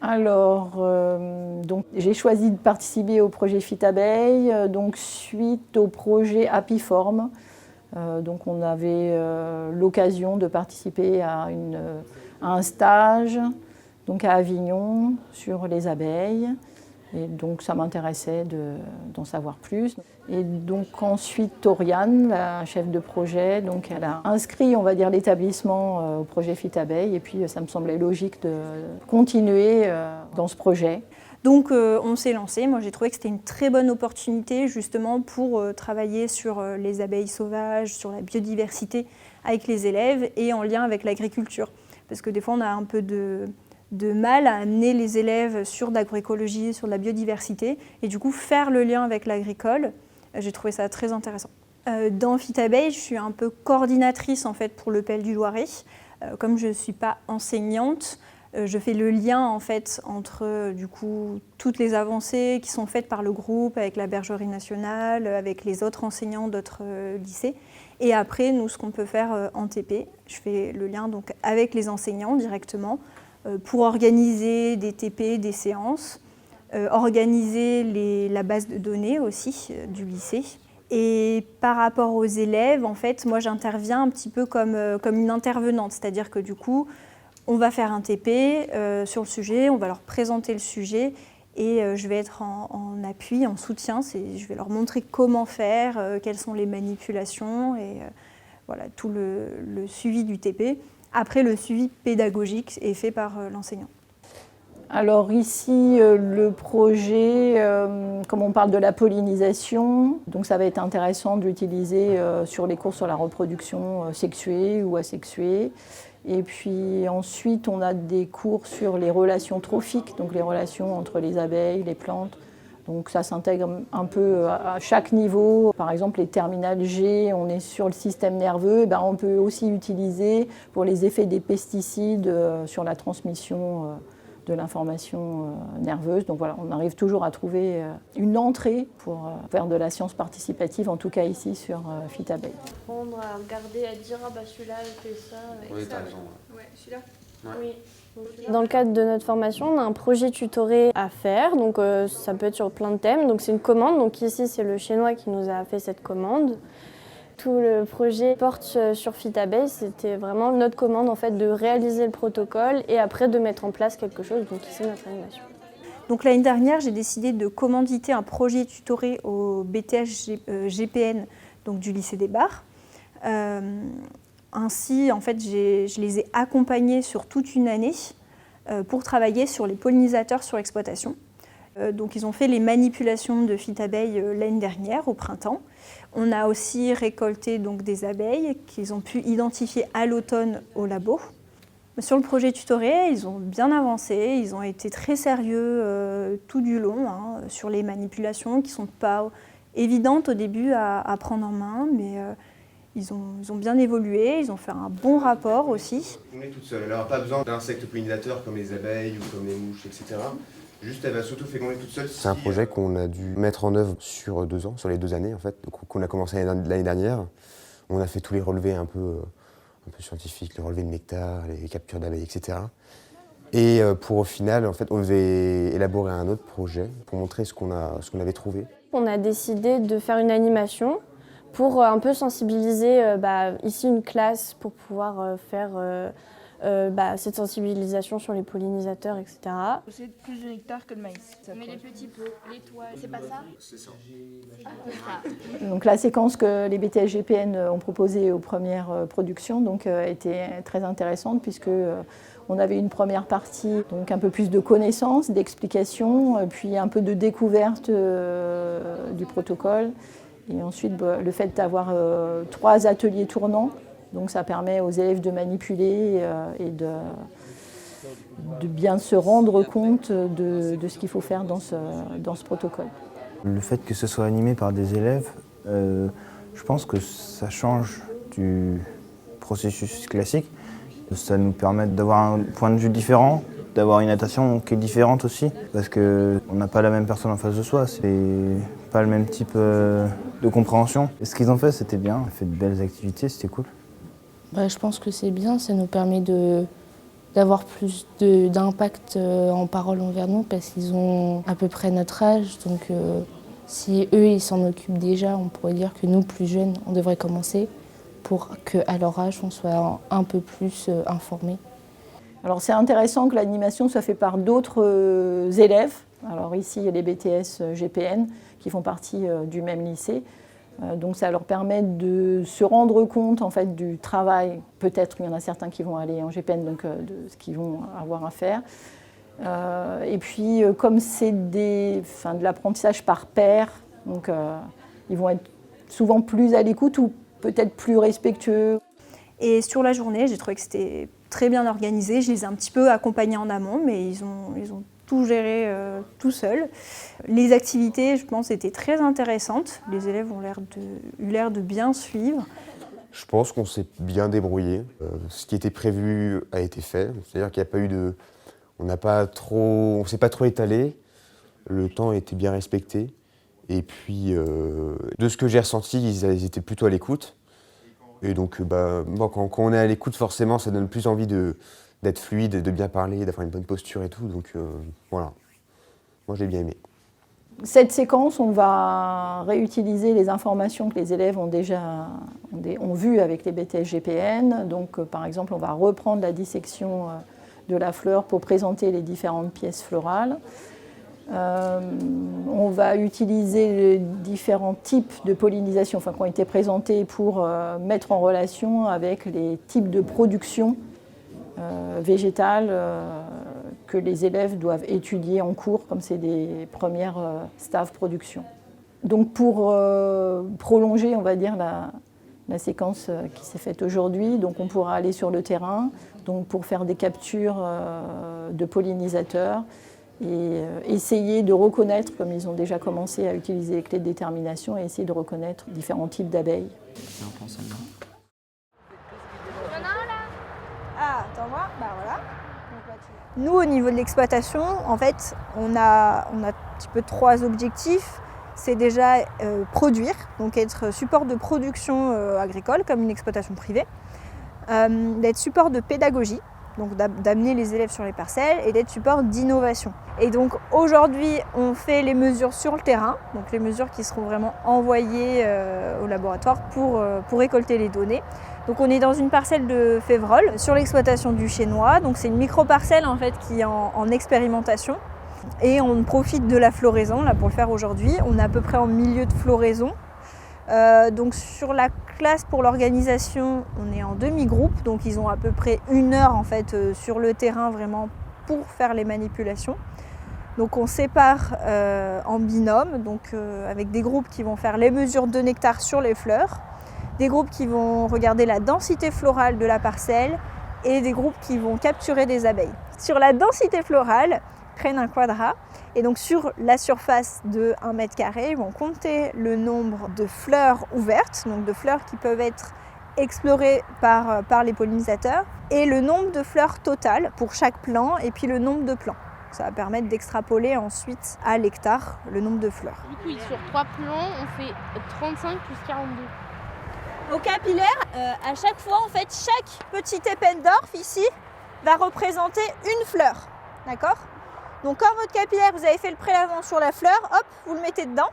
Alors, donc, j'ai choisi de participer au projet Fit Abeille, donc suite au projet Apiform. Donc on avait l'occasion de participer à un stage donc à Avignon sur les abeilles. Et donc ça m'intéressait d'en savoir plus. Et donc ensuite Toriane, la chef de projet, donc elle a inscrit, on va dire, l'établissement au projet Fit Abeille. Et puis ça me semblait logique de continuer dans ce projet. Donc on s'est lancé. Moi j'ai trouvé que c'était une très bonne opportunité justement pour travailler sur les abeilles sauvages, sur la biodiversité avec les élèves et en lien avec l'agriculture. Parce que des fois on a un peu de mal à amener les élèves sur l'agroécologie, sur la biodiversité et du coup faire le lien avec l'agricole, j'ai trouvé ça très intéressant. Dans Fit Abeille, je suis un peu coordinatrice en fait pour le PEL du Loiret. Comme je ne suis pas enseignante, je fais le lien en fait entre du coup toutes les avancées qui sont faites par le groupe avec la Bergerie nationale, avec les autres enseignants d'autres lycées. Et après, nous, ce qu'on peut faire en TP, je fais le lien donc avec les enseignants directement pour organiser des TP, des séances, organiser la base de données aussi du lycée. Et par rapport aux élèves, en fait, moi j'interviens un petit peu comme une intervenante, c'est-à-dire que du coup, on va faire un TP sur le sujet, on va leur présenter le sujet et je vais être en appui, en soutien. Je vais leur montrer comment faire, quelles sont les manipulations et voilà, tout le suivi du TP. Après, le suivi pédagogique est fait par l'enseignant. Alors ici, le projet, comme on parle de la pollinisation, donc ça va être intéressant de l'utiliser sur les cours sur la reproduction sexuée ou asexuée. Et puis ensuite, on a des cours sur les relations trophiques, donc les relations entre les abeilles, les plantes. Donc ça s'intègre un peu à chaque niveau. Par exemple, les terminales G, on est sur le système nerveux. Et ben, on peut aussi utiliser pour les effets des pesticides sur la transmission de l'information nerveuse. Donc voilà, on arrive toujours à trouver une entrée pour faire de la science participative, en tout cas ici sur Fit Abeille. Apprendre à regarder, à dire ah bah celui-là il fait ça. Oui, t'as raison. Ouais, celui-là. Ouais. Oui. Dans le cadre de notre formation, on a un projet tutoré à faire, donc ça peut être sur plein de thèmes. Donc c'est une commande, donc ici c'est le Chinois qui nous a fait cette commande. Tout le projet porte sur Fit Abeille, c'était vraiment notre commande en fait de réaliser le protocole et après de mettre en place quelque chose, donc ici notre animation. Donc l'année dernière, j'ai décidé de commanditer un projet tutoré au BTS GPN donc du lycée des Barres. Ainsi, en fait, je les ai accompagnés sur toute une année pour travailler sur les pollinisateurs sur l'exploitation. Donc ils ont fait les manipulations de Fit Abeille l'année dernière, au printemps. On a aussi récolté donc, des abeilles qu'ils ont pu identifier à l'automne au labo. Sur le projet tutoré, ils ont bien avancé, ils ont été très sérieux tout du long sur les manipulations qui ne sont pas évidentes au début à prendre en main, mais ils ont bien évolué, ils ont fait un bon rapport aussi. On est toute seule, elle n'aura pas besoin d'insectes pollinisateurs comme les abeilles ou comme les mouches, etc. Juste, elle va s'auto-féconder toute seule. C'est un projet qu'on a dû mettre en œuvre sur 2 ans, sur les 2 années en fait, qu'on a commencé l'année dernière. On a fait tous les relevés un peu scientifiques, les relevés de nectar, les captures d'abeilles, etc. Et pour au final, en fait, on devait élaborer un autre projet pour montrer ce qu'on avait trouvé. On a décidé de faire une animation pour un peu sensibiliser ici une classe pour pouvoir faire cette sensibilisation sur les pollinisateurs, etc. C'est plus de nectar que le maïs. Mais les petits pots, l'étoile, c'est pas ça? C'est ça. Donc la séquence que les BTS GPN ont proposée aux premières productions était très intéressante puisque on avait une première partie, donc un peu plus de connaissances, d'explications, puis un peu de découverte du protocole. Et ensuite, le fait d'avoir 3 ateliers tournants, donc ça permet aux élèves de manipuler et de bien se rendre compte de ce qu'il faut faire dans ce protocole. Le fait que ce soit animé par des élèves, je pense que ça change du processus classique. Ça nous permet d'avoir un point de vue différent, d'avoir une attention qui est différente aussi, parce qu'on n'a pas la même personne en face de soi, c'est pas le même type de compréhension. Et ce qu'ils ont fait, c'était bien, on a fait de belles activités, c'était cool. Je pense que c'est bien, ça nous permet de d'avoir plus d'impact en parole envers nous parce qu'ils ont à peu près notre âge. Donc si eux, ils s'en occupent déjà, on pourrait dire que nous, plus jeunes, on devrait commencer pour qu'à leur âge, on soit un peu plus informés. Alors c'est intéressant que l'animation soit faite par d'autres élèves. Alors ici, il y a les BTS GPN qui font partie du même lycée. Donc ça leur permet de se rendre compte en fait, du travail. Peut-être il y en a certains qui vont aller en GPN, donc de ce qu'ils vont avoir à faire. Et puis comme c'est de l'apprentissage par pair, donc ils vont être souvent plus à l'écoute ou peut-être plus respectueux. Et sur la journée, j'ai trouvé que c'était très bien organisé. Je les ai un petit peu accompagnés en amont, mais ils ont tout géré tout seuls. Les activités, je pense, étaient très intéressantes. Les élèves ont eu l'air de bien suivre. Je pense qu'on s'est bien débrouillé. Ce qui était prévu a été fait. C'est-à-dire qu'il n'y a pas eu de... On ne s'est pas trop étalé. Le temps a été bien respecté. Et puis, de ce que j'ai ressenti, ils étaient plutôt à l'écoute. Et donc, quand on est à l'écoute, forcément, ça donne plus envie d'être fluide, de bien parler, d'avoir une bonne posture et tout. Donc, voilà. Moi, j'ai bien aimé. Cette séquence, on va réutiliser les informations que les élèves ont vues avec les BTS GPN. Donc, par exemple, on va reprendre la dissection de la fleur pour présenter les différentes pièces florales. On va utiliser les différents types de pollinisation qui ont été présentés pour mettre en relation avec les types de production végétale que les élèves doivent étudier en cours, comme c'est des premières stages production. Donc pour prolonger, on va dire, la séquence qui s'est faite aujourd'hui, donc on pourra aller sur le terrain donc pour faire des captures de pollinisateurs et essayer de reconnaître, comme ils ont déjà commencé à utiliser les clés de détermination, et essayer de reconnaître différents types d'abeilles. Ah, attends moi, bah voilà. Nous, au niveau de l'exploitation, en fait, on a un petit peu 3 objectifs. C'est déjà produire, donc être support de production agricole, comme une exploitation privée, d'être support de pédagogie, donc d'amener les élèves sur les parcelles, et d'être support d'innovation. Et donc aujourd'hui, on fait les mesures sur le terrain, donc les mesures qui seront vraiment envoyées au laboratoire pour récolter les données. Donc on est dans une parcelle de Févrol, sur l'exploitation du Chénois, donc c'est une micro-parcelle en fait qui est en expérimentation. Et on profite de la floraison là, pour le faire aujourd'hui. On est à peu près en milieu de floraison. Donc sur la classe pour l'organisation, on est en demi-groupe, donc ils ont à peu près 1 heure en fait, sur le terrain vraiment pour faire les manipulations. Donc on sépare en binôme, donc, avec des groupes qui vont faire les mesures de nectar sur les fleurs, des groupes qui vont regarder la densité florale de la parcelle et des groupes qui vont capturer des abeilles. Sur la densité florale, prennent un quadrat et donc sur la surface de 1 mètre carré, ils vont compter le nombre de fleurs ouvertes, donc de fleurs qui peuvent être explorées par les pollinisateurs, et le nombre de fleurs totales pour chaque plant et puis le nombre de plants. Ça va permettre d'extrapoler ensuite à l'hectare le nombre de fleurs. Du coup, sur 3 plants, on fait 35 plus 42. Au capillaire, à chaque fois, en fait, chaque petit Eppendorf ici va représenter une fleur. D'accord ? Donc quand votre capillaire, vous avez fait le prélèvement sur la fleur, hop, vous le mettez dedans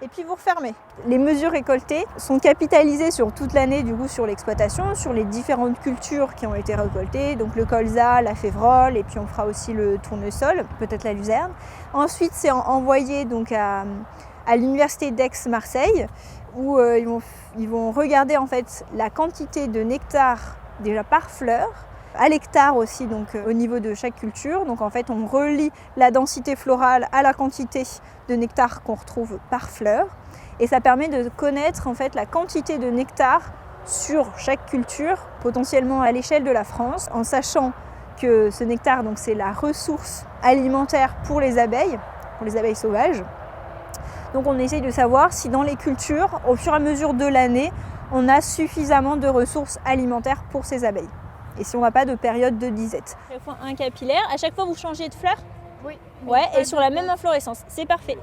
et puis vous refermez. Les mesures récoltées sont capitalisées sur toute l'année du coup sur l'exploitation, sur les différentes cultures qui ont été récoltées, donc le colza, la févrole, et puis on fera aussi le tournesol, peut-être la luzerne. Ensuite, c'est envoyé donc à l'université d'Aix-Marseille où ils vont regarder en fait la quantité de nectar déjà par fleur, à l'hectare aussi, donc au niveau de chaque culture. Donc en fait, on relie la densité florale à la quantité de nectar qu'on retrouve par fleur. Et ça permet de connaître en fait la quantité de nectar sur chaque culture, potentiellement à l'échelle de la France, en sachant que ce nectar, donc, c'est la ressource alimentaire pour les abeilles sauvages. Donc on essaye de savoir si dans les cultures, au fur et à mesure de l'année, on a suffisamment de ressources alimentaires pour ces abeilles. Et si on n'a pas de période de disette. Chaque fois un capillaire. À chaque fois vous changez de fleur ? Oui. Ouais, et sur la même inflorescence. C'est parfait.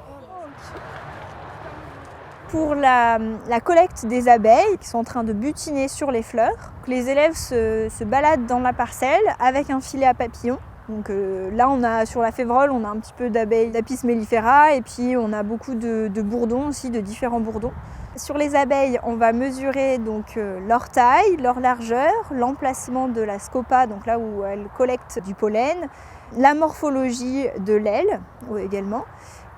pour la collecte des abeilles qui sont en train de butiner sur les fleurs. Les élèves se baladent dans la parcelle avec un filet à papillons. Donc là, sur la févrole, on a un petit peu d'abeilles d'Apis mellifera et puis on a beaucoup de bourdons aussi, de différents bourdons. Sur les abeilles, on va mesurer donc leur taille, leur largeur, l'emplacement de la scopa, donc là où elles collectent du pollen, la morphologie de l'aile également.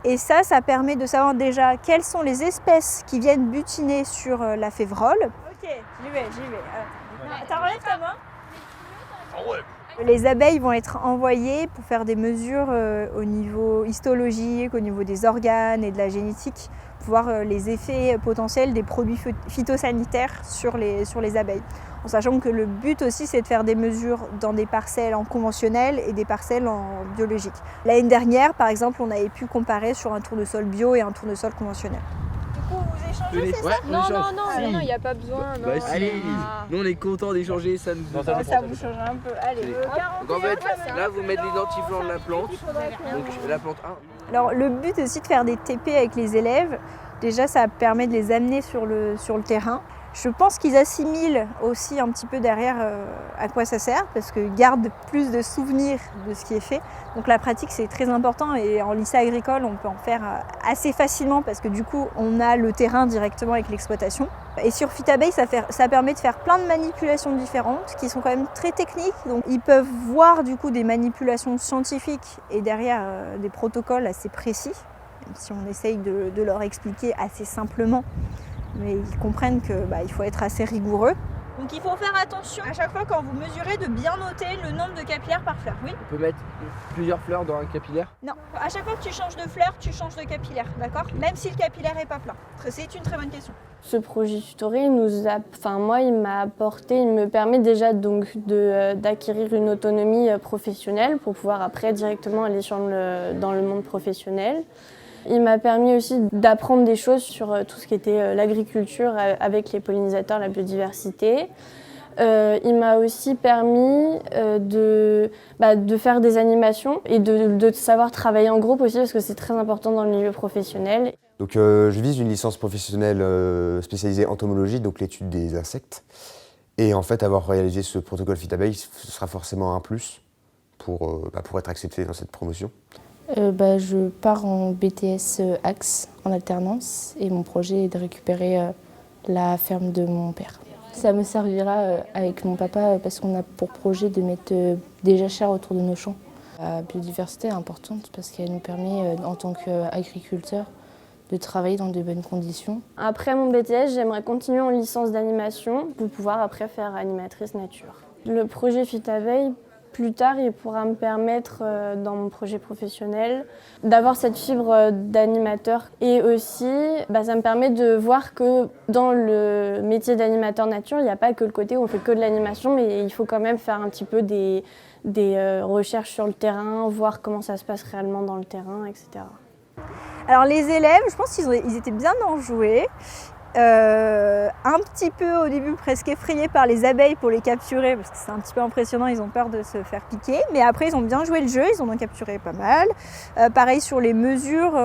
Et ça permet de savoir déjà quelles sont les espèces qui viennent butiner sur la févrole. Ok, j'y vais. Attends, relève ta main. Les abeilles vont être envoyées pour faire des mesures au niveau histologique, au niveau des organes et de la génétique, pour voir les effets potentiels des produits phytosanitaires sur les abeilles. En sachant que le but aussi, c'est de faire des mesures dans des parcelles en conventionnel et des parcelles en biologique. L'année dernière, par exemple, on avait pu comparer sur un tournesol bio et un tournesol conventionnel. Du coup, vous échangez, c'est ça? Non, il n'y a pas besoin. Non. Allez, nous on est contents d'échanger, ça nous Ça vous change un peu. Allez, donc en fait, là vous mettez l'identifiant de la plante, donc la plante 1. Alors le but aussi de faire des TP avec les élèves, déjà ça permet de les amener sur le terrain. Je pense qu'ils assimilent aussi un petit peu derrière à quoi ça sert, parce qu'ils gardent plus de souvenirs de ce qui est fait. Donc la pratique c'est très important et en lycée agricole on peut en faire assez facilement parce que du coup on a le terrain directement avec l'exploitation. Et sur Fitabeille ça permet de faire plein de manipulations différentes qui sont quand même très techniques. Donc ils peuvent voir du coup des manipulations scientifiques et derrière des protocoles assez précis, même si on essaye de leur expliquer assez simplement. Mais ils comprennent qu'il faut être assez rigoureux. Donc il faut faire attention à chaque fois quand vous mesurez de bien noter le nombre de capillaires par fleur. Oui. On peut mettre plusieurs fleurs dans un capillaire? Non, à chaque fois que tu changes de fleur, tu changes de capillaire, d'accord? Même si le capillaire n'est pas plein. C'est une très bonne question. Ce projet tutoré, il me permet déjà donc d'acquérir une autonomie professionnelle pour pouvoir après directement aller dans le monde professionnel. Il m'a permis aussi d'apprendre des choses sur tout ce qui était l'agriculture avec les pollinisateurs, la biodiversité. Il m'a aussi permis de faire des animations et de savoir travailler en groupe aussi parce que c'est très important dans le milieu professionnel. Donc je vise une licence professionnelle spécialisée entomologie, donc l'étude des insectes. Et en fait, avoir réalisé ce protocole Fitabeille, ce sera forcément un plus pour être accepté dans cette promotion. Je pars en BTS Axe en alternance et mon projet est de récupérer la ferme de mon père. Ça me servira avec mon papa parce qu'on a pour projet de mettre des jachères autour de nos champs. La biodiversité est importante parce qu'elle nous permet en tant qu'agriculteurs de travailler dans de bonnes conditions. Après mon BTS, j'aimerais continuer en licence d'animation pour pouvoir après faire animatrice nature. Le projet Fitabeille, plus tard, il pourra me permettre, dans mon projet professionnel, d'avoir cette fibre d'animateur. Et aussi, ça me permet de voir que dans le métier d'animateur nature, il n'y a pas que le côté où on fait que de l'animation, mais il faut quand même faire un petit peu des recherches sur le terrain, voir comment ça se passe réellement dans le terrain, etc. Alors les élèves, je pense qu'ils étaient bien enjoués. Un petit peu au début presque effrayés par les abeilles pour les capturer parce que c'est un petit peu impressionnant, ils ont peur de se faire piquer, mais après ils ont bien joué le jeu, ils en ont capturé pas mal. Pareil sur les mesures,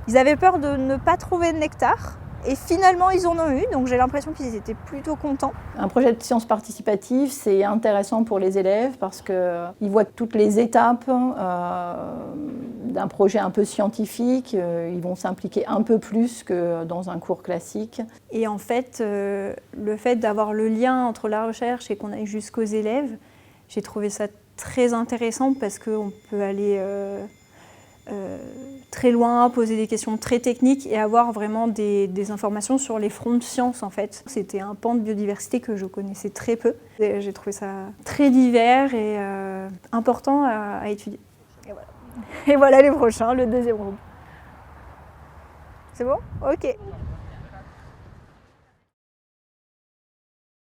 ils avaient peur de ne pas trouver de nectar et finalement ils en ont eu, donc j'ai l'impression qu'ils étaient plutôt contents. Un projet de sciences participatives, c'est intéressant pour les élèves parce qu'ils voient toutes les étapes d'un projet un peu scientifique, ils vont s'impliquer un peu plus que dans un cours classique. Et en fait, le fait d'avoir le lien entre la recherche et qu'on aille jusqu'aux élèves, j'ai trouvé ça très intéressant parce qu'on peut aller très loin, poser des questions très techniques et avoir vraiment des informations sur les fronts de science en fait. C'était un pan de biodiversité que je connaissais très peu. J'ai trouvé ça très divers et important à étudier. Et voilà les prochains, le deuxième groupe. C'est bon? Ok.